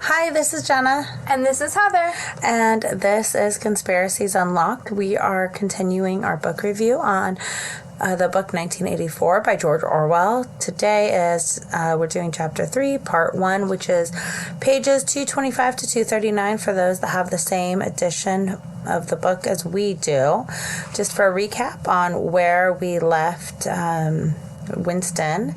Hi, this is Jenna. And this is Heather. And this is Conspiracies Unlocked. We are continuing our book review on the book 1984 by George Orwell. Today is, we're doing chapter 3, part 1, which is pages 225 to 239 for those that have the same edition of the book as we do. Just for a recap on where we left Winston.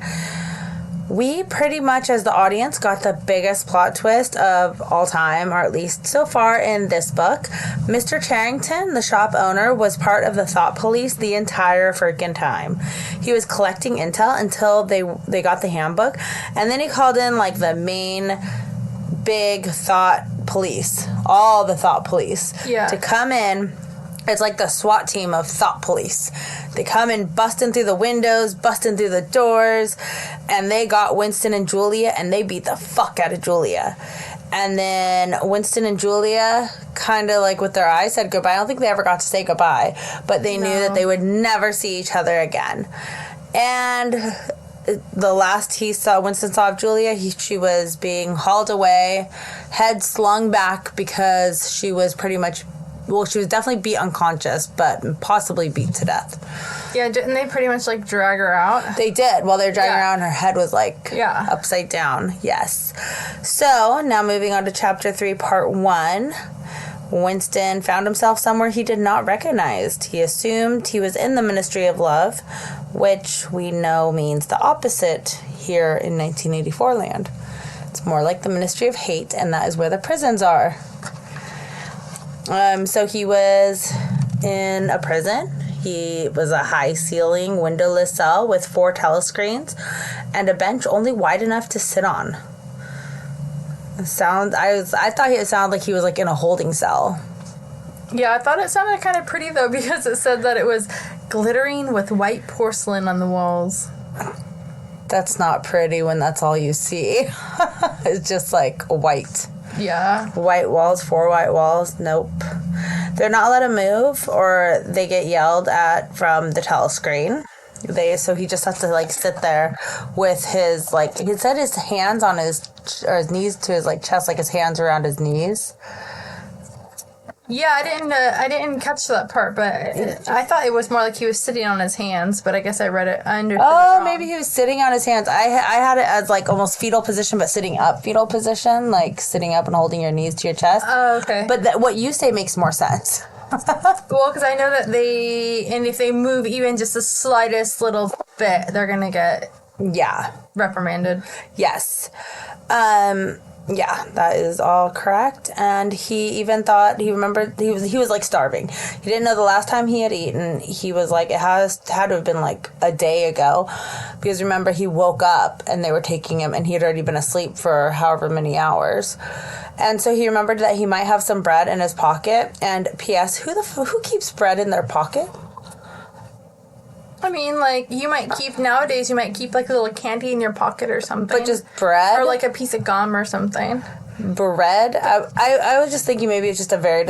We pretty much, as the audience, got the biggest plot twist of all time, or at least so far in this book. Mr. Charrington, the shop owner, was part of the thought police the entire freaking time. He was collecting intel until they got the handbook, and then he called in, like, the main big thought police, all the thought police, to come in. It's like the SWAT team of thought police. They come in busting through the windows, busting through the doors, and they got Winston and Julia, and they beat the fuck out of Julia. And then Winston and Julia kind of like with their eyes said goodbye. I don't think they ever got to say goodbye, but they knew that they would never see each other again. And the last Winston saw of Julia, she was being hauled away, head slung back because she was pretty much... Well, she was definitely beat unconscious, but possibly beat to death. Yeah, didn't they pretty much, like, drag her out? They did. While they were dragging her out, her head was, like, upside down. Yes. So, now moving on to Chapter 3, Part 1. Winston found himself somewhere he did not recognize. He assumed he was in the Ministry of Love, which we know means the opposite here in 1984 land. It's more like the Ministry of Hate, and that is where the prisons are. So he was in a prison. He was a high-ceiling, windowless cell with 4 telescreens and a bench only wide enough to sit on. I thought it sounded like he was like in a holding cell. Yeah, I thought it sounded kind of pretty though because it said that it was glittering with white porcelain on the walls. That's not pretty when that's all you see. It's just like white. Yeah. White walls, 4 white walls. Nope. They're not allowed to move or they get yelled at from the telescreen. So he just has to like sit there with his like he said his hands on his knees to his like chest, like his hands around his knees. Yeah, I didn't catch that part, but I thought it was more like he was sitting on his hands, but I guess I read it. I understood it wrong. Maybe he was sitting on his hands. I had it as like almost fetal position, but sitting up fetal position, like sitting up and holding your knees to your chest. Oh, okay. But what you say makes more sense. Well, because I know that if they move even just the slightest little bit, they're gonna get reprimanded. Yes. Yeah, that is all correct. And he even thought, he remembered, he was like starving. He didn't know the last time he had eaten. He was like, it had to have been like a day ago. Because remember, he woke up and they were taking him and he had already been asleep for however many hours. And so he remembered that he might have some bread in his pocket. And P.S., who keeps bread in their pocket? I mean, like, nowadays you might keep, like, a little candy in your pocket or something. But just bread? Or, like, a piece of gum or something. Bread? I was just thinking maybe it's just a very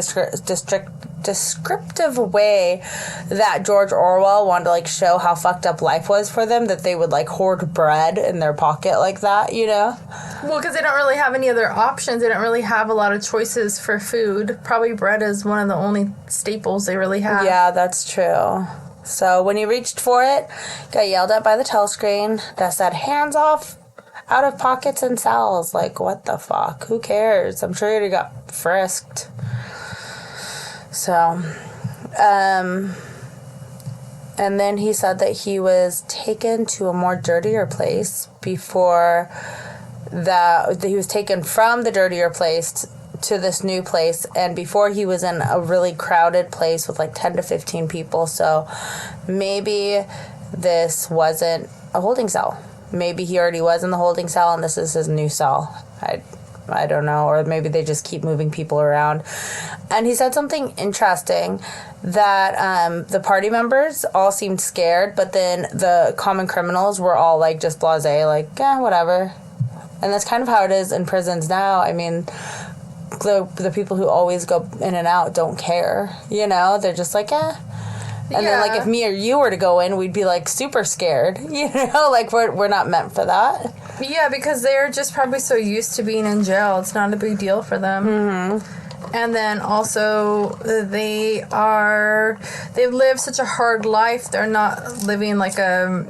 descriptive way that George Orwell wanted to, like, show how fucked up life was for them, that they would, like, hoard bread in their pocket like that, you know? Well, because they don't really have any other options. They don't really have a lot of choices for food. Probably bread is one of the only staples they really have. Yeah, that's true. So when he reached for it, got yelled at by the telescreen that said, hands off, out of pockets and cells. Like, what the fuck? Who cares? I'm sure he already got frisked. So, and then he said that he was taken to a more dirtier place before that he was taken from the dirtier place to this new place, and before he was in a really crowded place with like 10 to 15 people, so maybe this wasn't a holding cell. Maybe he already was in the holding cell and this is his new cell. I don't know, or maybe they just keep moving people around. And he said something interesting, that the party members all seemed scared, but then the common criminals were all like just blasé, like, whatever. And that's kind of how it is in prisons now. I mean, the people who always go in and out don't care, you know? They're just like, And then, like, if me or you were to go in, we'd be, like, super scared, you know? Like, we're not meant for that. Yeah, because they're just probably so used to being in jail. It's not a big deal for them. Mm-hmm. And then also they've lived such a hard life. They're not living like a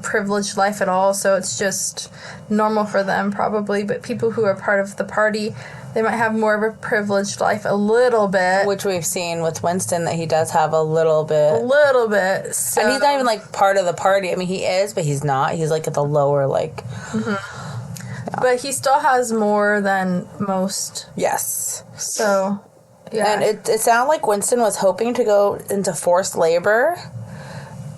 privileged life at all. So it's just normal for them probably. But people who are part of the party, they might have more of a privileged life a little bit. Which we've seen with Winston that he does have a little bit. So. And he's not even, like, part of the party. I mean, he is, but he's not. He's, like, at the lower, like... Mm-hmm. Yeah. But he still has more than most. Yes. So, yeah. And it sounded like Winston was hoping to go into forced labor.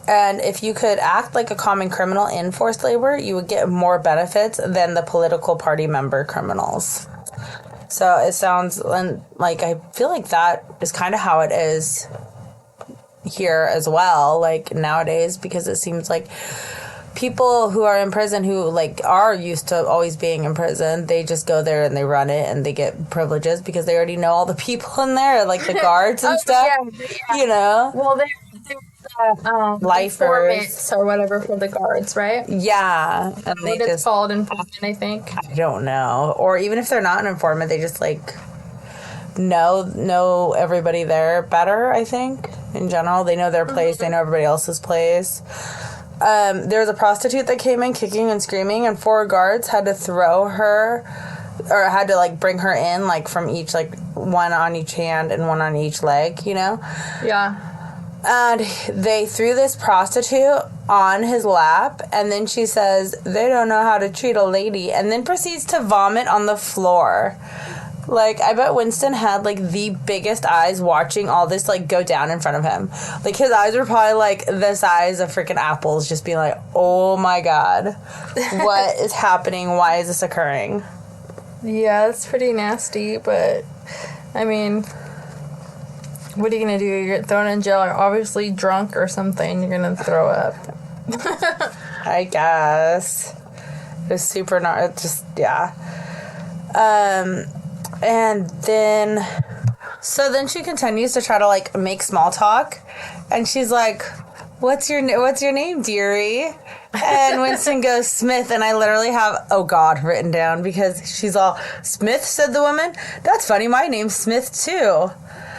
And if you could act like a common criminal in forced labor, you would get more benefits than the political party member criminals. So it sounds like I feel like that is kind of how it is here as well, like nowadays, because it seems like people who are in prison who like are used to always being in prison, they just go there and they run it and they get privileges because they already know all the people in there, like the guards and stuff, yeah. You know? Well, they're lifers or whatever for the guards, right? Yeah, and they just called informant, I think. I don't know, or even if they're not an informant, they just like know everybody there better. I think in general, they know their place, they know everybody else's place. There was a prostitute that came in kicking and screaming, and 4 guards had to throw her, or had to like bring her in, like from each, like one on each hand and one on each leg, you know? Yeah. And they threw this prostitute on his lap, and then she says, they don't know how to treat a lady, and then proceeds to vomit on the floor. Like, I bet Winston had, like, the biggest eyes watching all this, like, go down in front of him. Like, his eyes were probably, like, the size of freaking apples, just being like, oh, my God. What is happening? Why is this occurring? Yeah, that's pretty nasty, but, I mean... What are you going to do? You get thrown in jail. You're obviously drunk or something. You're going to throw up. I guess. It was super not... Just, yeah. And then... So then she continues to try to, like, make small talk. And she's like, what's your name, dearie? And Winston goes, Smith. And I literally have, oh, God, written down. Because she's all, Smith, said the woman. That's funny. My name's Smith, too.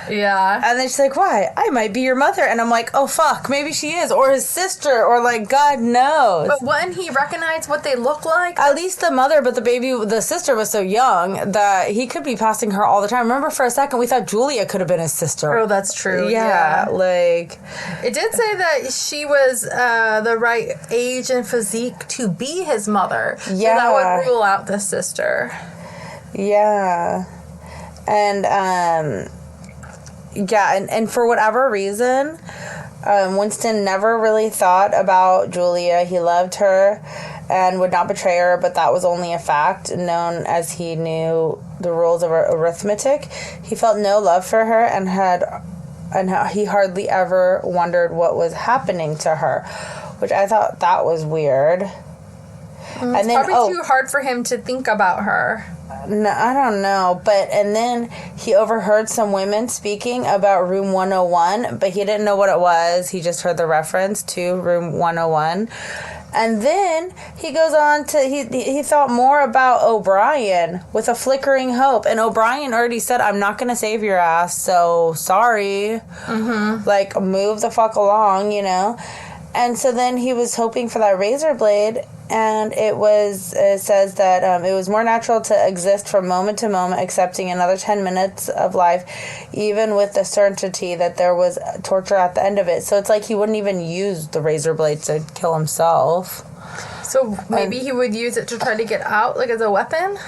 Yeah. And then she's like, why? I might be your mother. And I'm like, oh, fuck. Maybe she is. Or his sister. Or, like, God knows. But wouldn't he recognize what they look like? At least the mother, but the sister was so young that he could be passing her all the time. Remember, for a second, we thought Julia could have been his sister. Oh, that's true. Yeah. Like... It did say that she was the right age and physique to be his mother. Yeah. So that would rule out the sister. Yeah. And, yeah, and for whatever reason, Winston never really thought about Julia. He loved her and would not betray her, but that was only a fact, known as he knew the rules of arithmetic. He felt no love for her and he hardly ever wondered what was happening to her, which I thought that was weird. It's probably too hard for him to think about her. No, I don't know, and then he overheard some women speaking about room 101, but he didn't know what it was. He just heard the reference to room 101. And then he goes on to, he thought more about O'Brien with a flickering hope. And O'Brien already said, I'm not going to save your ass, so sorry. Mm-hmm. Like, move the fuck along, you know? And so then he was hoping for that razor blade, and it says that it was more natural to exist from moment to moment, accepting another 10 minutes of life, even with the certainty that there was torture at the end of it. So it's like he wouldn't even use the razor blade to kill himself. So maybe he would use it to try to get out, like as a weapon?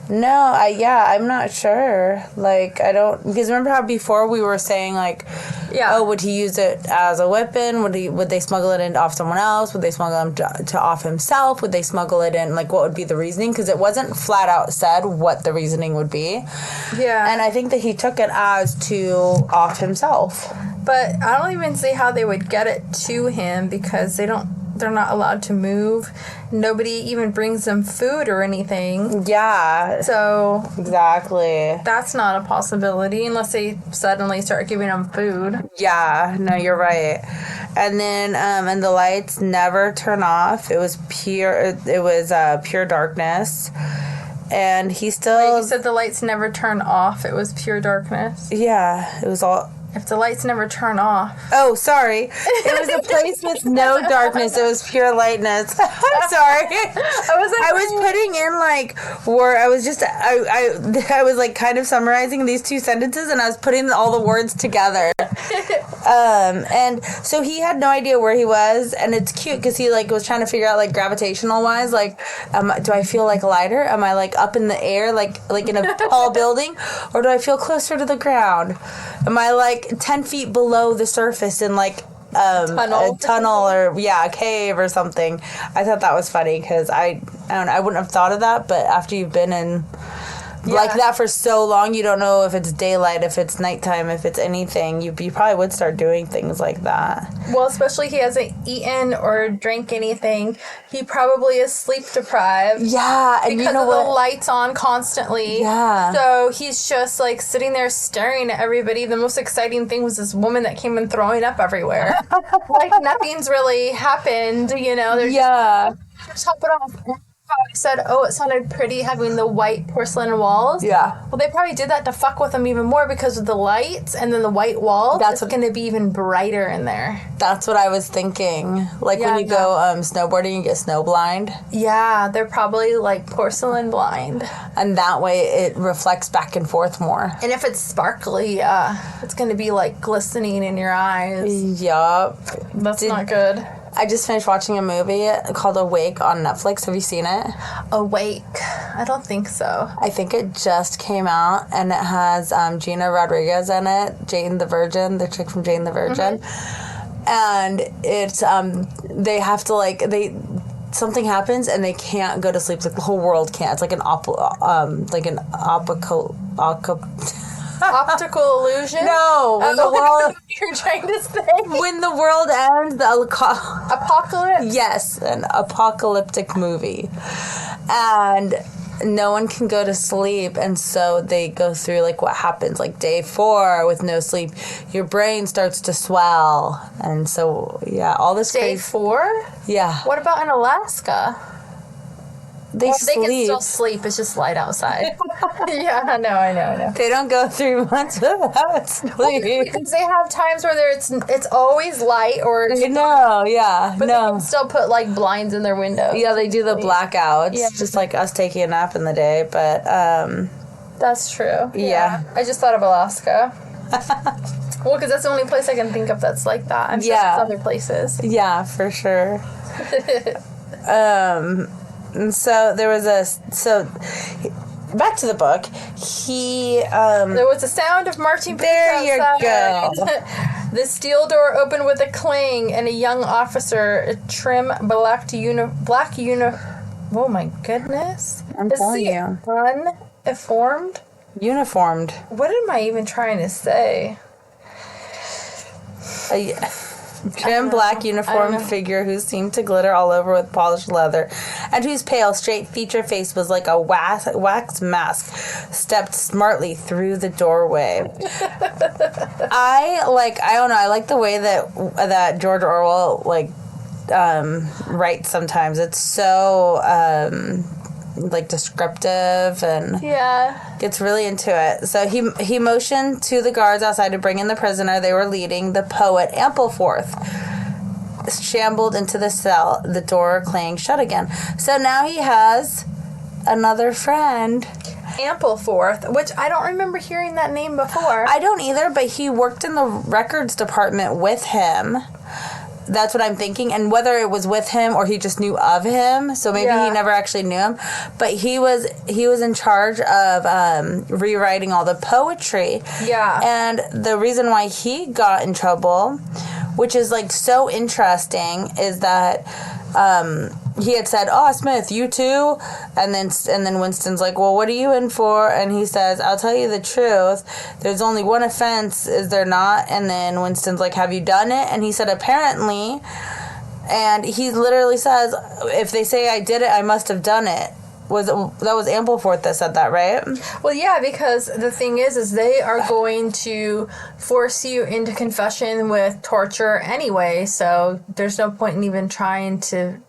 No, I'm not sure. Like, I don't... Because remember how before we were saying, like... Yeah. Oh, would he use it as a weapon? Would they smuggle it in off someone else? Would they smuggle him to off himself? Would they smuggle it in? Like, what would be the reasoning? Because it wasn't flat out said what the reasoning would be. Yeah. And I think that he took it as to off himself. But I don't even see how they would get it to him, because they don't they're not allowed to move. Nobody even brings them food or anything. Yeah. So exactly. that's not a possibility unless they suddenly start giving them food. Yeah, no, you're right. And then and the lights never turn off. It was pure darkness. And he still... Wait, you said the lights never turn off. It was pure darkness. Yeah, it was all... If the lights never turn off. Oh, sorry. It was a place with no darkness. It was pure lightness. I'm sorry. I was putting in like where I was just I was like kind of summarizing these two sentences, and I was putting all the words together. And so he had no idea where he was, and it's cute because he like was trying to figure out like gravitational wise, like do I feel like lighter? Am I like up in the air like in a tall building, or do I feel closer to the ground? Am I like 10 feet below the surface in like a tunnel or a cave or something? I thought that was funny because I don't know, I wouldn't have thought of that, but after you've been in like that for so long, you don't know if it's daylight, if it's nighttime, if it's anything. You probably would start doing things like that. Well, especially he hasn't eaten or drank anything. He probably is sleep deprived. Yeah, and because of the lights on constantly. Yeah. So he's just like sitting there staring at everybody. The most exciting thing was this woman that came in throwing up everywhere. Like nothing's really happened, you know. Just top it off. I said, it sounded pretty having the white porcelain walls. Yeah. Well, they probably did that to fuck with them even more because of the lights and then the white walls. That's going to be even brighter in there. That's what I was thinking. Like when you go snowboarding, you get snow blind. Yeah, they're probably like porcelain blind. And that way it reflects back and forth more. And if it's sparkly, it's going to be like glistening in your eyes. Yup. That's not good. I just finished watching a movie called Awake on Netflix. Have you seen it? Awake? I don't think so. I think it just came out, and it has Gina Rodriguez in it, Jane the Virgin, the chick from Jane the Virgin. Mm-hmm. And it's, they have to, something happens, and they can't go to sleep. Like, the whole world can't. It's like an optical illusion? No, when the world... You're trying to say? When the world ends, apocalypse? Yes, an apocalyptic movie. And no one can go to sleep, and so they go through, like, what happens, like, day 4 with no sleep. Your brain starts to swell, and so, yeah, all this Day 4? Yeah. What about in Alaska? They can still sleep. It's just light outside. Yeah, I know. They don't go through months without sleep. Because they have times where it's always light or... No, yeah, but they can still put, like, blinds in their windows. Yeah, they do the blackouts. Yeah. Just like us taking a nap in the day, but... That's true. Yeah. I just thought of Alaska. Well, because that's the only place I can think of that's like that. I'm sure there's other places. Yeah, for sure. And so there was back to the book. There was a sound of marching boots there outside. You go. The steel door opened with a clang, and a young officer, a trim black oh my goodness! I'm telling you, uniformed. What am I even trying to say? Trim black uniformed figure who seemed to glitter all over with polished leather, and whose pale, straight feature face was like a wax mask, stepped smartly through the doorway. I don't know. I like the way that George Orwell writes sometimes. It's so descriptive and gets really into it. So he motioned to the guards outside to bring in the prisoner they were leading. The poet Ampleforth shambled into the cell, the door clanged shut again. So now he has another friend, Ampleforth, which I don't remember hearing that name before. I don't either, but he worked in the records department with him. That's what I'm thinking. And whether it was with him or he just knew of him, so maybe he never actually knew him. But he was in charge of rewriting all the poetry. Yeah. And the reason why he got in trouble, which is so interesting, is that he had said, "Oh, Smith, you too?" And then Winston's like, "Well, what are you in for?" And he says, "I'll tell you the truth. There's only one offense, is there not?" And then Winston's like, "Have you done it?" And he said, "Apparently." And he literally says, if they say I did it, I must have done it. That was Ampleforth that said that, right? Well, yeah, because the thing is they are going to force you into confession with torture anyway, so there's no point in even trying to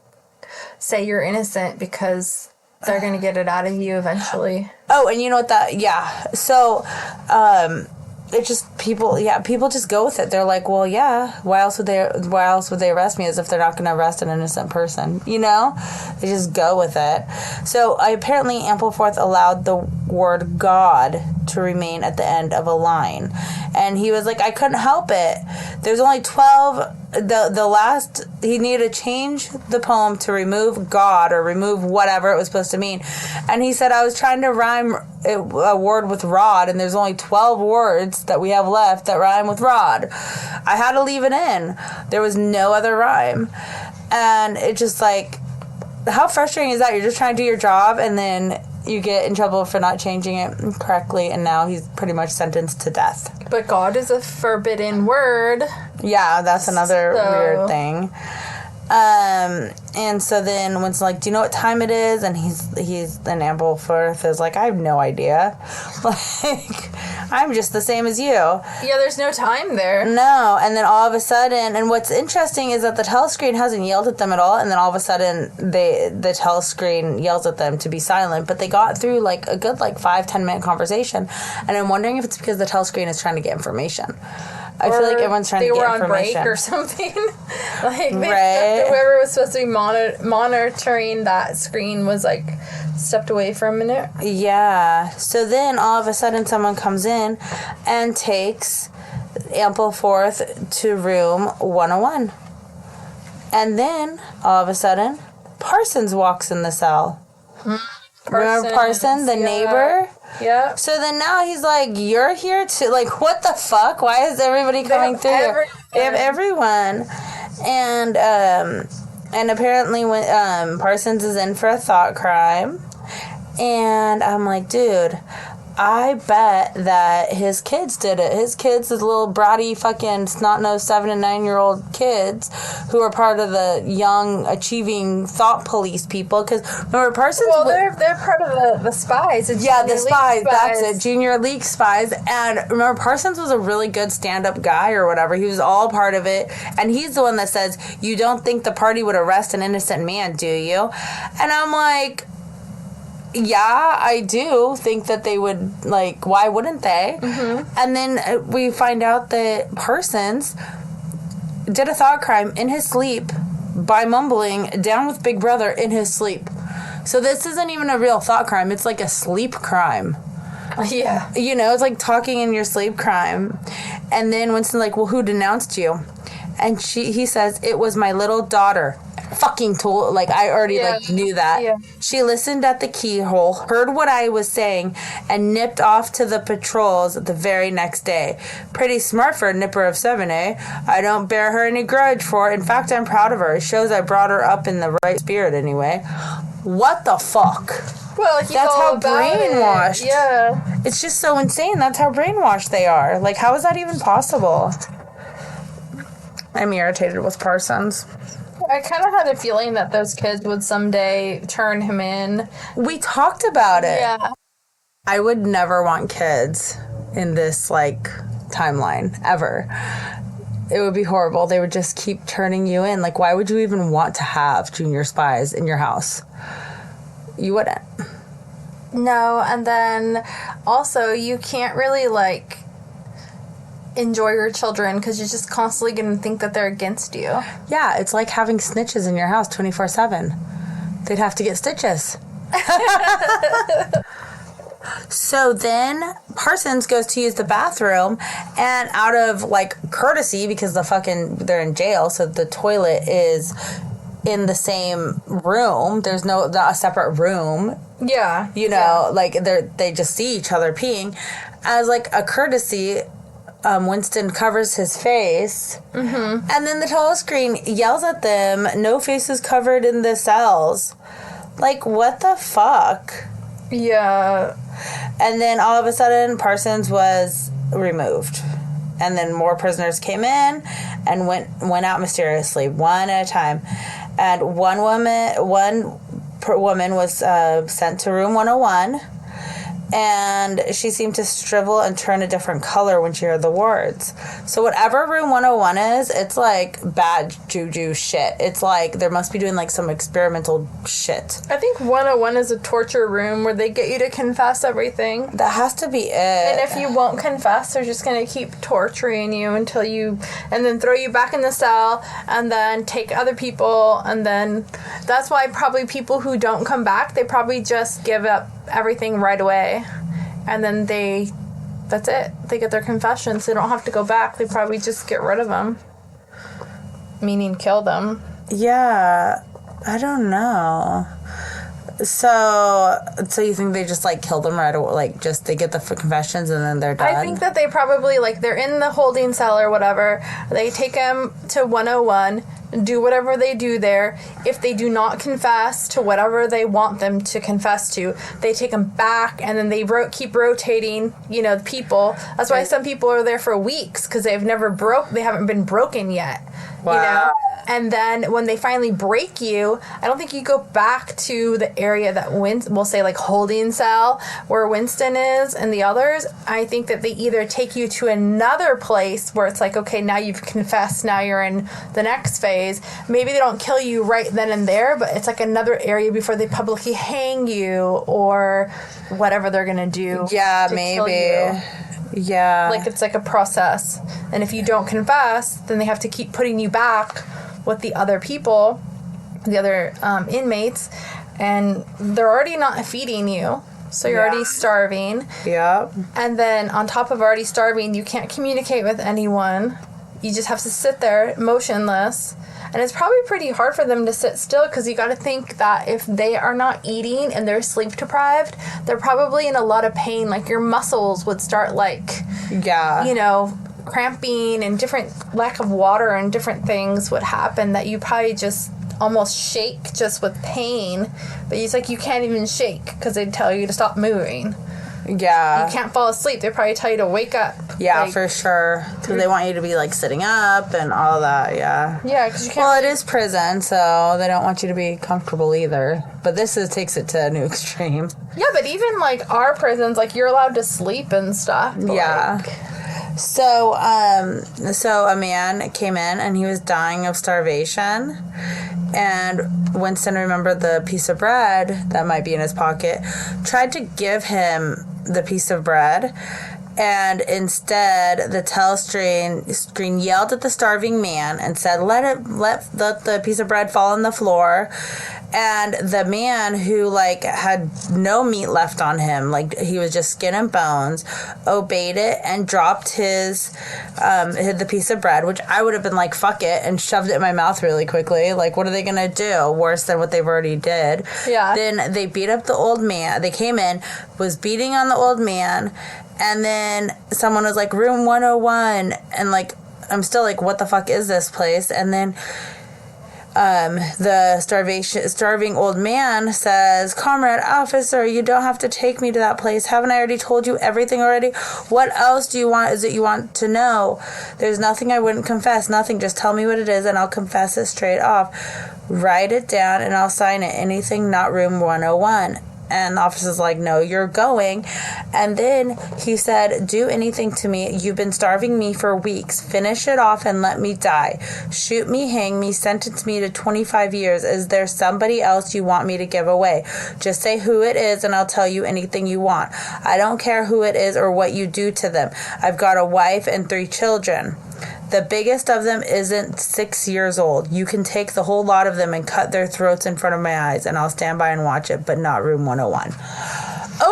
say you're innocent because they're going to get it out of you eventually. Oh, and you know what so, it just, people just go with it. They're like, well, yeah, why else would they arrest me as if they're not going to arrest an innocent person, you know? They just go with it. So, apparently Ampleforth allowed the word God to remain at the end of a line. And he was like, I couldn't help it. There's only 12, the last, he needed to change the poem to remove God or remove whatever it was supposed to mean. And he said, I was trying to rhyme a word with rod, and there's only 12 words that we have left that rhyme with rod. I had to leave it in. There was no other rhyme. And it just like, how frustrating is that? You're just trying to do your job, and then you get in trouble for not changing it correctly, and now he's pretty much sentenced to death. But God is a forbidden word. Yeah, that's another weird thing. And so then Winston's like, do you know what time it is? And then Ampleforth is like, I have no idea. Like, I'm just the same as you. Yeah, there's no time there. No, and then all of a sudden, and what's interesting is that the telescreen hasn't yelled at them at all, and then all of a sudden, the telescreen yells at them to be silent, but they got through, like, a good, 5-10 minute conversation, and I'm wondering if it's because the telescreen is trying to get information. I feel like everyone's trying to get information. They were on break or something. Right. Whoever was supposed to be monitoring that screen was, stepped away for a minute. Yeah. So then, all of a sudden, someone comes in and takes Ampleforth to room 101. And then, all of a sudden, Parsons walks in the cell. Remember Parsons, the neighbor? Yeah. So then now he's like, you're here too? Like, what the fuck? Why is everybody coming through here? They have everyone. And apparently when Parsons is in for a thought crime. And I'm like, dude, I bet that his kids did it. His kids, his little bratty fucking snot-nosed 7 and 9-year-old kids who are part of the young, achieving thought police people. Because remember, Parsons... Well, they're part of the spies. Yeah, the spies. That's it. Junior League spies. And remember, Parsons was a really good stand-up guy or whatever. He was all part of it. And he's the one that says, you don't think the party would arrest an innocent man, do you? And I'm like... Yeah, I do think that they would, why wouldn't they? Mm-hmm. And then we find out that Parsons did a thought crime in his sleep by mumbling down with Big Brother in his sleep. So this isn't even a real thought crime. It's like a sleep crime. Yeah. You know, it's like talking in your sleep crime. And then Winston's like, well, who denounced you? And he says, it was my little daughter. Fucking tool. I already knew that. Yeah. She listened at the keyhole, heard what I was saying, and nipped off to the patrols the very next day. Pretty smart for a nipper of 7, eh? I don't bear her any grudge for it. In fact, I'm proud of her. It shows I brought her up in the right spirit anyway. What the fuck? Well, he's that's all how brainwashed. Yeah. It's just so insane. That's how brainwashed they are. How is that even possible? I'm irritated with Parsons. I kind of had a feeling that those kids would someday turn him in. We talked about it. Yeah. I would never want kids in this, timeline, ever. It would be horrible. They would just keep turning you in. Why would you even want to have junior spies in your house? You wouldn't. No, and then also you can't really, enjoy your children because you're just constantly going to think that they're against you. Yeah, it's like having snitches in your house 24/7. They'd have to get stitches. So then Parsons goes to use the bathroom, and out of courtesy, because they're in jail, so the toilet is in the same room. There's not a separate room. Yeah. You know, they just see each other peeing. As a courtesy, Winston covers his face, and then the telescreen yells at them, no faces covered in the cells. What the fuck? Yeah. And then all of a sudden, Parsons was removed. and then more prisoners came in and went out mysteriously, one at a time. And one woman was sent to room 101, and she seemed to shrivel and turn a different color when she heard the words. So whatever room 101 is, it's like bad juju shit. It's like there must be doing like some experimental shit. I think 101 is a torture room where they get you to confess everything. That has to be it. And if you won't confess, they're just going to keep torturing you and then throw you back in the cell, and then take other people, and then that's why probably people who don't come back, they probably just give up everything right away, and then that's it. They get their confessions. They don't have to go back. They probably just get rid of them, meaning kill them. Yeah, I don't know. So you think they just like kill them right away? Like just they get the confessions and then they're done? I think that they probably they're in the holding cell or whatever. They take them to 101. Do whatever they do there. If they do not confess to whatever they want them to confess to, they take them back, and then they keep rotating, people. That's why some people are there for weeks, because they haven't been broken yet. Wow. And then when they finally break you, I don't think you go back to the area that we'll say like holding cell where Winston is and the others. I think that they either take you to another place where it's like, okay, now you've confessed, now you're in the next phase. Maybe they don't kill you right then and there, but it's like another area before they publicly hang you or whatever they're gonna do. Yeah, maybe. Yeah. Like it's like a process. And if you don't confess, then they have to keep putting you back with the other people, the other inmates, and they're already not feeding you, so you're already starving. Yeah. And then on top of already starving, you can't communicate with anyone. You just have to sit there motionless. And it's probably pretty hard for them to sit still, because you got to think that if they are not eating and they're sleep deprived, they're probably in a lot of pain. Like your muscles would start cramping, and different lack of water and different things would happen that you probably just almost shake just with pain. But it's like you can't even shake because they tell you to stop moving. Yeah. You can't fall asleep. They probably tell you to wake up. Yeah, for sure. Because they want you to be sitting up and all that. Yeah. Yeah, because you can't. Well, it is prison, so they don't want you to be comfortable either. But this takes it to a new extreme. Yeah, but even our prisons, you're allowed to sleep and stuff. Yeah. So a man came in and he was dying of starvation, and Winston remembered the piece of bread that might be in his pocket, tried to give him the piece of bread, and instead the telescreen yelled at the starving man and said, let the piece of bread fall on the floor. And the man who had no meat left on him, he was just skin and bones, obeyed it and dropped the piece of bread, which I would have been fuck it, and shoved it in my mouth really quickly. What are they gonna do? Worse than what they've already did. Yeah. Then they beat up the old man. They came in, was beating on the old man, and then someone was room 101, and I'm still what the fuck is this place? And then the starving old man says, "Comrade officer, you don't have to take me to that place. Haven't I already told you everything already? What else do you want? Is it you want to know? There's nothing I wouldn't confess. Nothing. Just tell me what it is and I'll confess it straight off. Write it down and I'll sign it. Anything not room 101. And the officer's no, you're going. And then he said, do anything to me. You've been starving me for weeks. Finish it off and let me die. Shoot me, hang me, sentence me to 25 years. Is there somebody else you want me to give away? Just say who it is and I'll tell you anything you want. I don't care who it is or what you do to them. I've got a wife and 3 children. The biggest of them isn't 6 years old. You can take the whole lot of them and cut their throats in front of my eyes, and I'll stand by and watch it, but not room 101.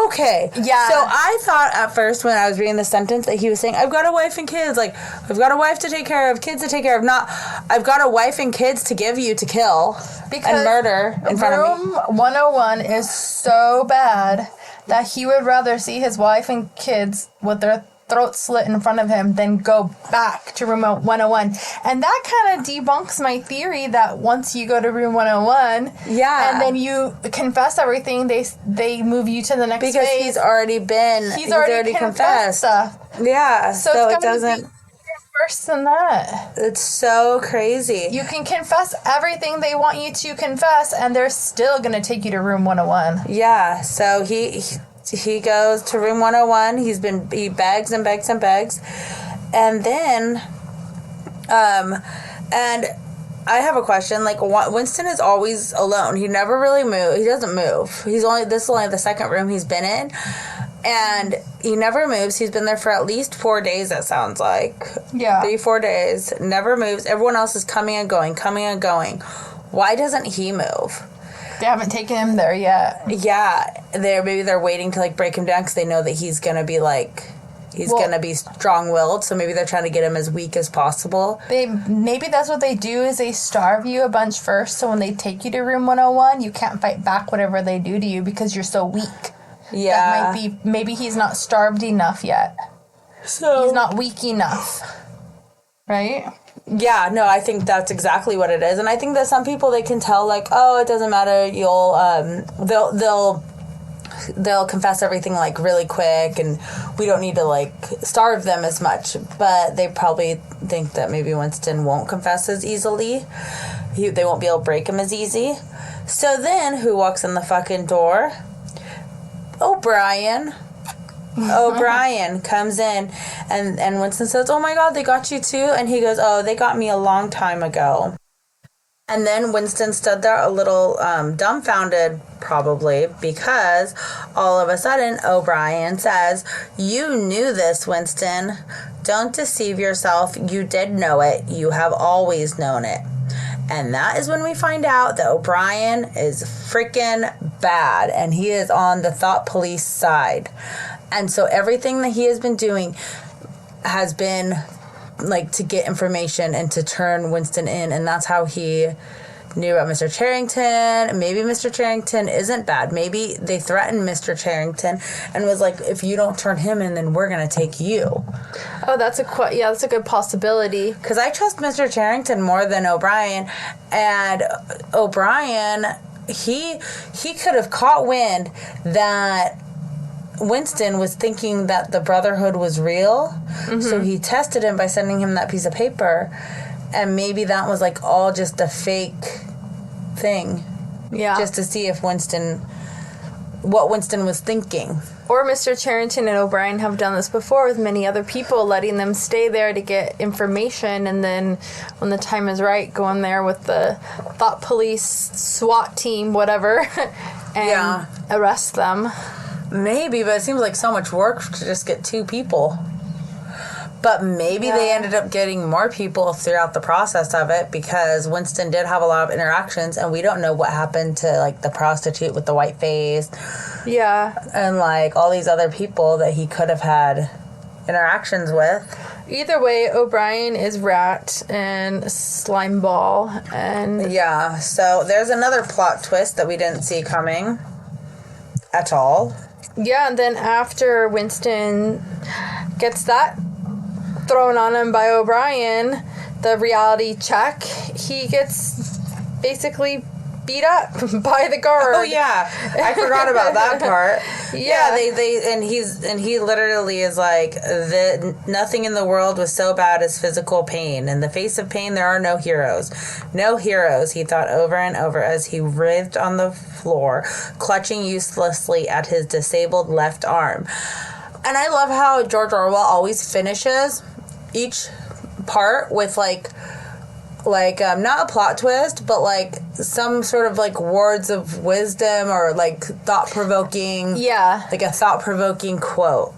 Okay. Yeah. So I thought at first when I was reading the sentence that he was saying, I've got a wife and kids. I've got a wife to take care of, kids to take care of. Not, I've got a wife and kids to give you to kill and murder in front of me. Room 101 is so bad that he would rather see his wife and kids with their throat slit in front of him then go back to room 101. And that kind of debunks my theory that once you go to room 101 and then you confess everything, they move you to the next phase. He's already confessed stuff. Yeah, so it's it doesn't... worse than that. It's so crazy. You can confess everything they want you to confess, and they're still going to take you to room 101. Yeah, so he goes to room 101. He begs and begs and begs. And then, and I have a question. Like, Winston is always alone. He never really moves. He doesn't move. This is only the second room he's been in. And he never moves. He's been there for at least 4 days, it sounds like. Yeah. 3-4 days. Never moves. Everyone else is coming and going. Why doesn't he move? They haven't taken him there yet. Yeah. Maybe they're waiting to, like, break him down because they know that he's going to be, like... He's going to be strong-willed, so maybe they're trying to get him as weak as possible. Maybe that's what they do, is they starve you a bunch first, so when they take you to room 101, you can't fight back whatever they do to you because you're so weak. Yeah. That might be, maybe he's not starved enough yet. So he's not weak enough. Right? Yeah, no, I think that's exactly what it is. And I think that some people, they can tell, like, oh, it doesn't matter, they'll confess everything, like, really quick, and we don't need to, like, starve them as much. But they probably think that maybe Winston won't confess as easily. They won't be able to break him as easy. So then, who walks in the fucking door? O'Brien. O'Brien comes in, and Winston says, oh my God, they got you too? And he goes, oh, they got me a long time ago. And then Winston stood there a little dumbfounded, probably, because all of a sudden O'Brien says, you knew this, Winston. Don't deceive yourself. You did know it. You have always known it. And that is when we find out that O'Brien is freaking bad, and he is on the thought police side. And so everything that he has been doing has been, like, to get information and to turn Winston in, and that's how he knew about Mr. Charrington. Maybe Mr. Charrington isn't bad. Maybe they threatened Mr. Charrington and was like, if you don't turn him in, then we're going to take you. Oh, that's a good possibility. Because I trust Mr. Charrington more than O'Brien, and O'Brien, he could have caught wind that Winston was thinking that the Brotherhood was real, so he tested him by sending him that piece of paper, and maybe that was, like, all just a fake thing. Yeah. Just to see if what Winston was thinking. Or Mr. Charrington and O'Brien have done this before with many other people, letting them stay there to get information, and then when the time is right, go in there with the thought police, SWAT team, whatever, and arrest them. Maybe, but it seems like so much work to just get 2 people. But maybe they ended up getting more people throughout the process of it, because Winston did have a lot of interactions, and we don't know what happened to, like, the prostitute with the white face. Yeah. And, like, all these other people that he could have had interactions with. Either way, O'Brien is rat and slimeball, and... Yeah, so there's another plot twist that we didn't see coming at all. Yeah, and then after Winston gets that thrown on him by O'Brien, the reality check, he gets basically beat up by the guard. Oh yeah, I forgot about that part. Yeah, he literally is like, nothing in the world was so bad as physical pain. In the face of pain, there are no heroes. No heroes, he thought over and over as he writhed on the floor, clutching uselessly at his disabled left arm. And I love how George Orwell always finishes each part with like not a plot twist, but like some sort of like words of wisdom or like thought-provoking, like a thought-provoking quote.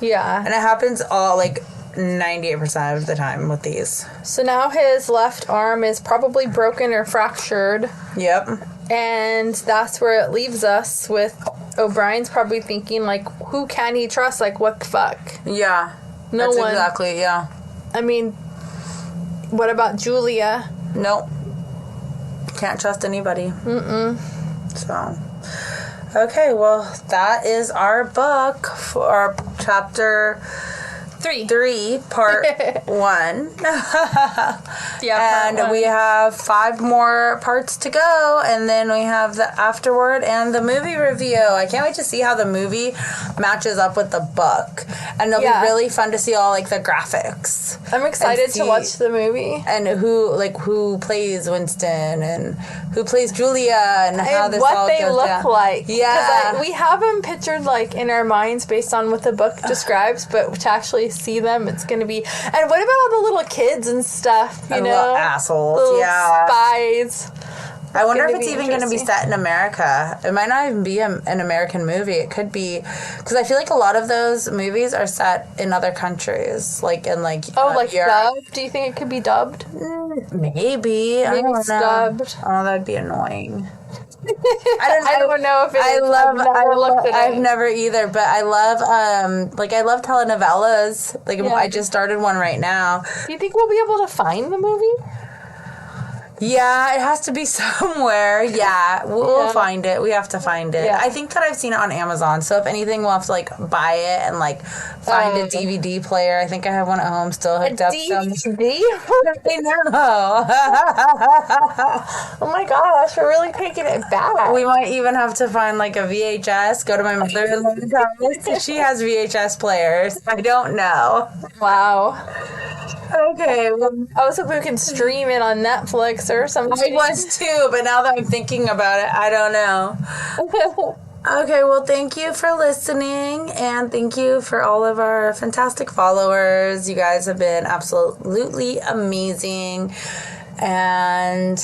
Yeah. And it happens all like 98% of the time with these. So now his left arm is probably broken or fractured. Yep. And that's where it leaves us with O'Brien's probably thinking, like, who can he trust? Like, what the fuck? Yeah. No one. Exactly, yeah. I mean, what about Julia? Nope. Can't trust anybody. So, okay, well, that is our book for our chapter 3, part 1. Yeah, and we have 5 more parts to go, and then we have the afterword and the movie review. I can't wait to see how the movie matches up with the book, and it'll be really fun to see all like the graphics. I'm excited to watch the movie and who plays Winston and who plays Julia and how this what all they goes look down. like. Yeah, Like, we have them pictured like in our minds based on what the book describes, but to actually see them, it's going to be. And what about all the little kids and stuff? You know, little assholes. Little yeah, spies. I wonder if it's even going to be set in America. It might not even be an American movie. It could be, because I feel like a lot of those movies are set in other countries, like in like like Europe. dubbed. Do you think it could be dubbed? Maybe I don't it's know. dubbed. Oh, that'd be annoying. I don't know if it is. I've never either, but I love I love telenovelas. Like I just started one right now. Do you think we'll be able to find the movie? Yeah, it has to be somewhere. Yeah, we'll find it. We have to find it. Yeah. I think that I've seen it on Amazon. So if anything, we'll have to like buy it and like find a DVD player. I think I have one at home still hooked up. DVD? I know. Oh my gosh, we're really taking it back. We might even have to find like a VHS. Go to my mother-in-law's house. She has VHS players. I don't know. Wow. Okay. Well, I was hoping we can stream it on Netflix or something. I was too, but now that I'm thinking about it, I don't know. Okay, well, thank you for listening, and thank you for all of our fantastic followers. You guys have been absolutely amazing. And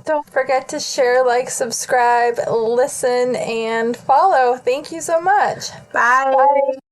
don't forget to share, like, subscribe, listen, and follow. Thank you so much. Bye. Bye.